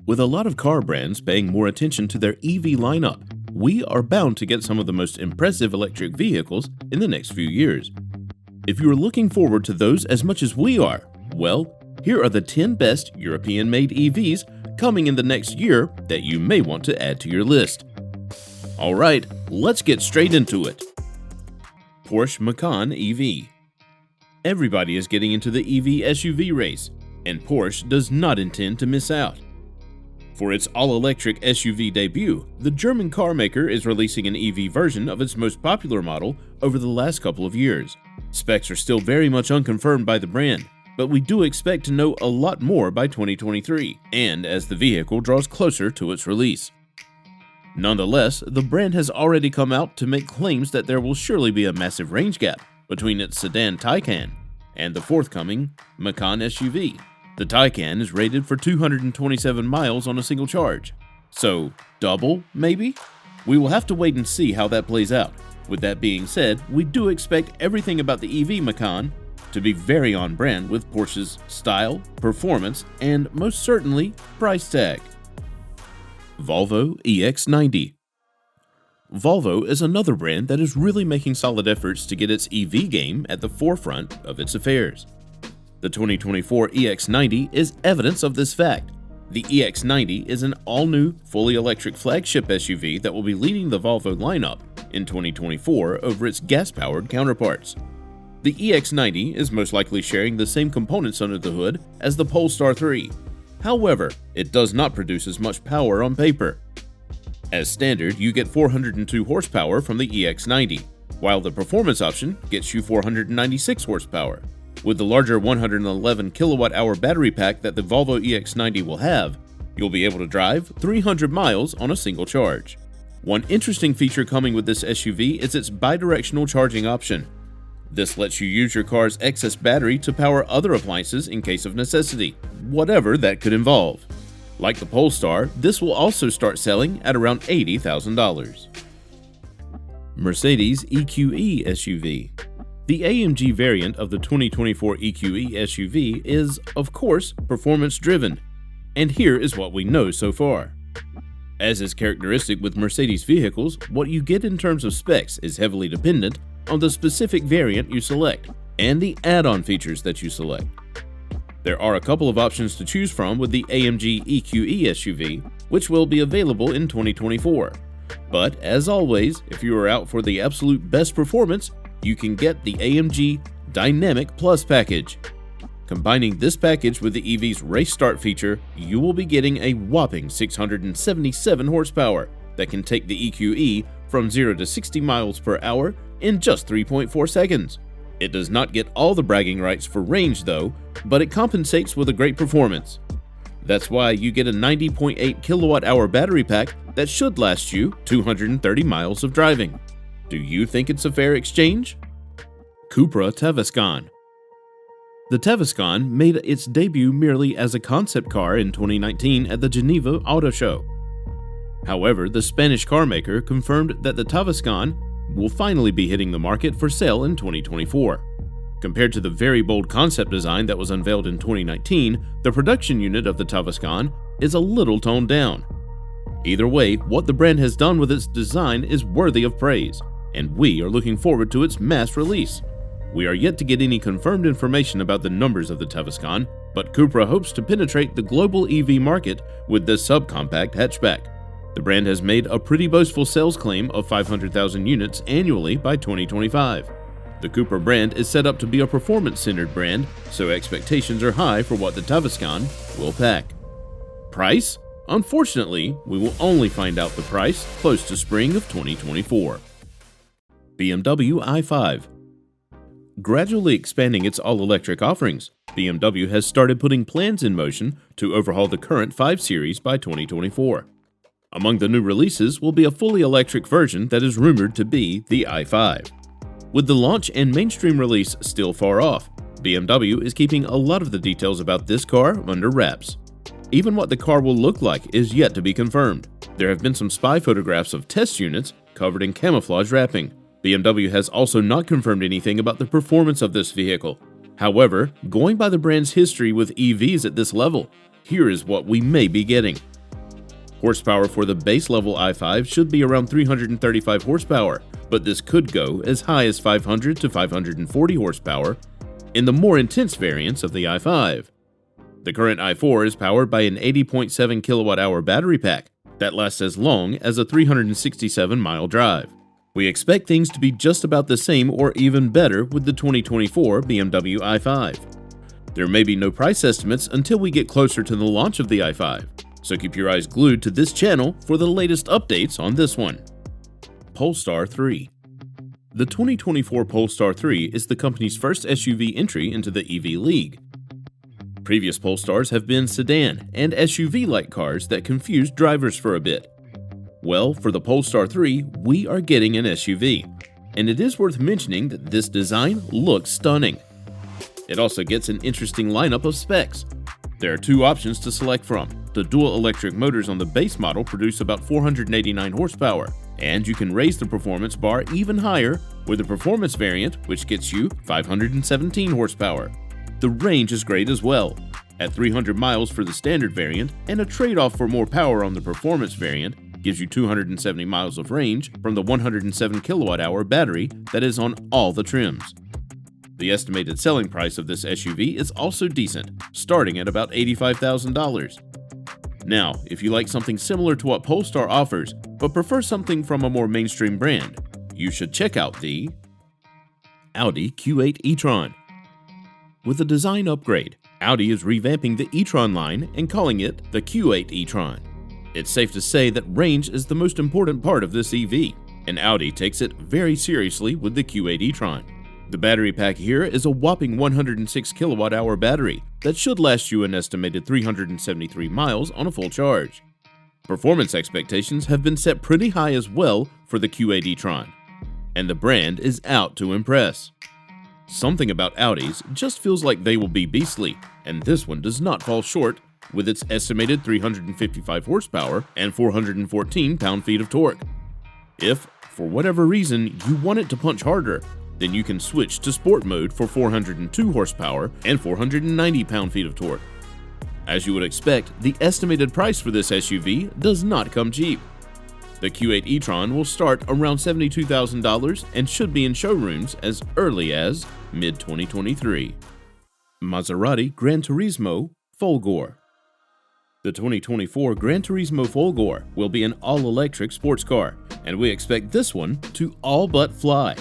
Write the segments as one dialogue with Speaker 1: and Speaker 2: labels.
Speaker 1: With a lot of car brands paying more attention to their EV lineup, we are bound to get some of the most impressive electric vehicles in the next few years. If you are looking forward to those as much as we are, well, here are the 10 best European-made EVs coming in the next year that you may want to add to your list. Alright, let's get straight into it. Porsche Macan EV. Everybody is getting into the EV SUV race, and Porsche does not intend to miss out. For its all-electric SUV debut, the German car maker is releasing an EV version of its most popular model over the last couple of years. Specs are still very much unconfirmed by the brand, but we do expect to know a lot more by 2023, and as the vehicle draws closer to its release. Nonetheless, the brand has already come out to make claims that there will surely be a massive range gap between its sedan Taycan and the forthcoming Macan SUV. The Taycan is rated for 227 miles on a single charge. So, double, maybe? We will have to wait and see how that plays out. With that being said, we do expect everything about the EV Macan to be very on brand with Porsche's style, performance, and most certainly, price tag. Volvo EX90. Volvo is another brand that is really making solid efforts to get its EV game at the forefront of its affairs. The 2024 EX90 is evidence of this fact. The EX90 is an all-new, fully electric flagship SUV that will be leading the Volvo lineup in 2024 over its gas-powered counterparts. The EX90 is most likely sharing the same components under the hood as the Polestar III. However, it does not produce as much power on paper. As standard, you get 402 horsepower from the EX90, while the performance option gets you 496 horsepower. With the larger 111 kilowatt-hour battery pack that the Volvo EX90 will have, you'll be able to drive 300 miles on a single charge. One interesting feature coming with this SUV is its bidirectional charging option. This lets you use your car's excess battery to power other appliances in case of necessity, whatever that could involve. Like the Polestar, this will also start selling at around $80,000. Mercedes EQE SUV. The AMG variant of the 2024 EQE SUV is, of course, performance-driven, and here is what we know so far. As is characteristic with Mercedes vehicles, what you get in terms of specs is heavily dependent on the specific variant you select and the add-on features that you select. There are a couple of options to choose from with the AMG EQE SUV, which will be available in 2024. But as always, if you are out for the absolute best performance, you can get the AMG Dynamic Plus package. Combining this package with the EV's Race Start feature, you will be getting a whopping 677 horsepower that can take the EQE from 0 to 60 miles per hour in just 3.4 seconds. It does not get all the bragging rights for range though, but it compensates with a great performance. That's why you get a 90.8 kilowatt-hour battery pack that should last you 230 miles of driving. Do you think it's a fair exchange? Cupra Taviscon. The Taviscon made its debut merely as a concept car in 2019 at the Geneva Auto Show. However, the Spanish car maker confirmed that the Taviscon will finally be hitting the market for sale in 2024. Compared to the very bold concept design that was unveiled in 2019, the production unit of the Taviscon is a little toned down. Either way, what the brand has done with its design is worthy of praise, and we are looking forward to its mass release. We are yet to get any confirmed information about the numbers of the Taviscon, but Cupra hopes to penetrate the global EV market with this subcompact hatchback. The brand has made a pretty boastful sales claim of 500,000 units annually by 2025. The Cupra brand is set up to be a performance-centered brand, so expectations are high for what the Taviscon will pack. Price? Unfortunately, we will only find out the price close to spring of 2024. BMW i5. Gradually expanding its all-electric offerings, BMW has started putting plans in motion to overhaul the current 5 Series by 2024. Among the new releases will be a fully electric version that is rumored to be the i5. With the launch and mainstream release still far off, BMW is keeping a lot of the details about this car under wraps. Even what the car will look like is yet to be confirmed. There have been some spy photographs of test units covered in camouflage wrapping. BMW has also not confirmed anything about the performance of this vehicle. However, going by the brand's history with EVs at this level, here is what we may be getting. Horsepower for the base level i5 should be around 335 horsepower, but this could go as high as 500 to 540 horsepower in the more intense variants of the i5. The current i4 is powered by an 80.7 kWh battery pack that lasts as long as a 367-mile drive. We expect things to be just about the same or even better with the 2024 BMW i5. There may be no price estimates until we get closer to the launch of the i5, so keep your eyes glued to this channel for the latest updates on this one. Polestar 3. The 2024 Polestar 3 is the company's first SUV entry into the EV league. Previous Polestars have been sedan and SUV-like cars that confused drivers for a bit. Well, for the Polestar 3, we are getting an SUV, and it is worth mentioning that this design looks stunning. It also gets an interesting lineup of specs. There are two options to select from. The dual electric motors on the base model produce about 489 horsepower, and you can raise the performance bar even higher with the performance variant, which gets you 517 horsepower. The range is great as well, at 300 miles for the standard variant, and a trade-off for more power on the performance variant gives you 270 miles of range from the 107 kWh battery that is on all the trims. The estimated selling price of this SUV is also decent, starting at about $85,000. Now, if you like something similar to what Polestar offers, but prefer something from a more mainstream brand, you should check out the Audi Q8 e-tron. With a design upgrade, Audi is revamping the e-tron line and calling it the Q8 e-tron. It's safe to say that range is the most important part of this EV, and Audi takes it very seriously with the Q8 e-tron. The battery pack here is a whopping 106 kWh battery that should last you an estimated 373 miles on a full charge. Performance expectations have been set pretty high as well for the Q8 e-tron, and the brand is out to impress. Something about Audis just feels like they will be beastly, and this one does not fall short with its estimated 355 horsepower and 414 pound-feet of torque. If, for whatever reason, you want it to punch harder, then you can switch to Sport mode for 402 horsepower and 490 pound-feet of torque. As you would expect, the estimated price for this SUV does not come cheap. The Q8 e-tron will start around $72,000 and should be in showrooms as early as mid-2023. Maserati Gran Turismo Fogore. The 2024 Gran Turismo Fogore will be an all-electric sports car, and we expect this one to all but fly.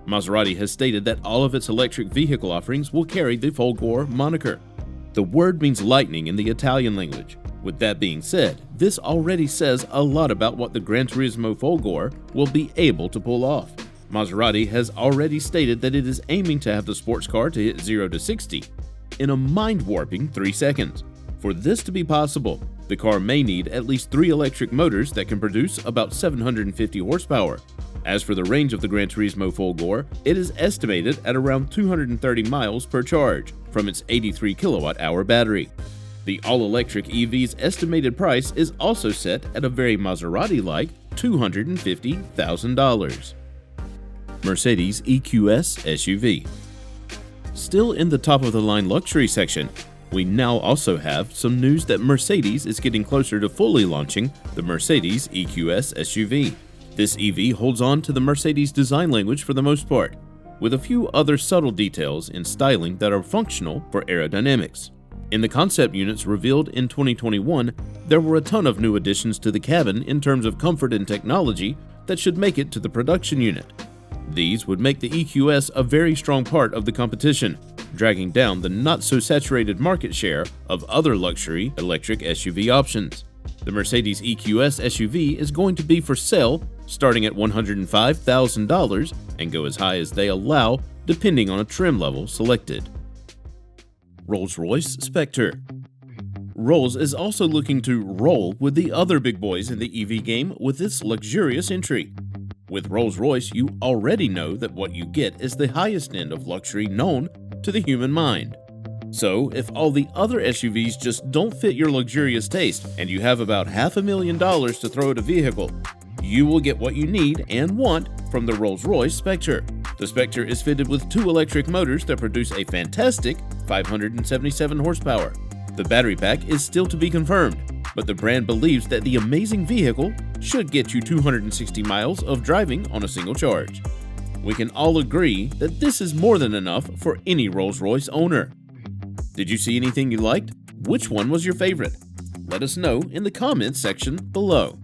Speaker 1: Maserati has stated that all of its electric vehicle offerings will carry the Folgore moniker. The word means lightning in the Italian language. With that being said, this already says a lot about what the Gran Turismo Folgore will be able to pull off. Maserati has already stated that it is aiming to have the sports car to hit 0 to 60 in a mind-warping 3 seconds. For this to be possible, the car may need at least 3 electric motors that can produce about 750 horsepower. As for the range of the Gran Turismo Folgore, it is estimated at around 230 miles per charge from its 83 kWh battery. The all-electric EV's estimated price is also set at a very Maserati-like $250,000. Mercedes EQS SUV. Still in the top-of-the-line luxury section, we now also have some news that Mercedes is getting closer to fully launching the Mercedes EQS SUV. This EV holds on to the Mercedes design language for the most part, with a few other subtle details in styling that are functional for aerodynamics. In the concept units revealed in 2021, there were a ton of new additions to the cabin in terms of comfort and technology that should make it to the production unit. These would make the EQS a very strong part of the competition, dragging down the not-so-saturated market share of other luxury electric SUV options. The Mercedes EQS SUV is going to be for sale starting at $105,000 and go as high as they allow depending on a trim level selected. RollsRoyce Specter. Rolls is also looking to roll with the other big boys in the EV game with this luxurious entry. With Rolls-Royce, you already know that what you get is the highest end of luxury known to the human mind. So, if all the other SUVs just don't fit your luxurious taste and you have about $500,000 to throw at a vehicle, you will get what you need and want from the RollsRoyce Specter. The Specter is fitted with 2 electric motors that produce a fantastic 577 horsepower. The battery pack is still to be confirmed, but the brand believes that the amazing vehicle should get you 260 miles of driving on a single charge. We can all agree that this is more than enough for any Rolls-Royce owner. Did you see anything you liked? Which one was your favorite? Let us know in the comments section below.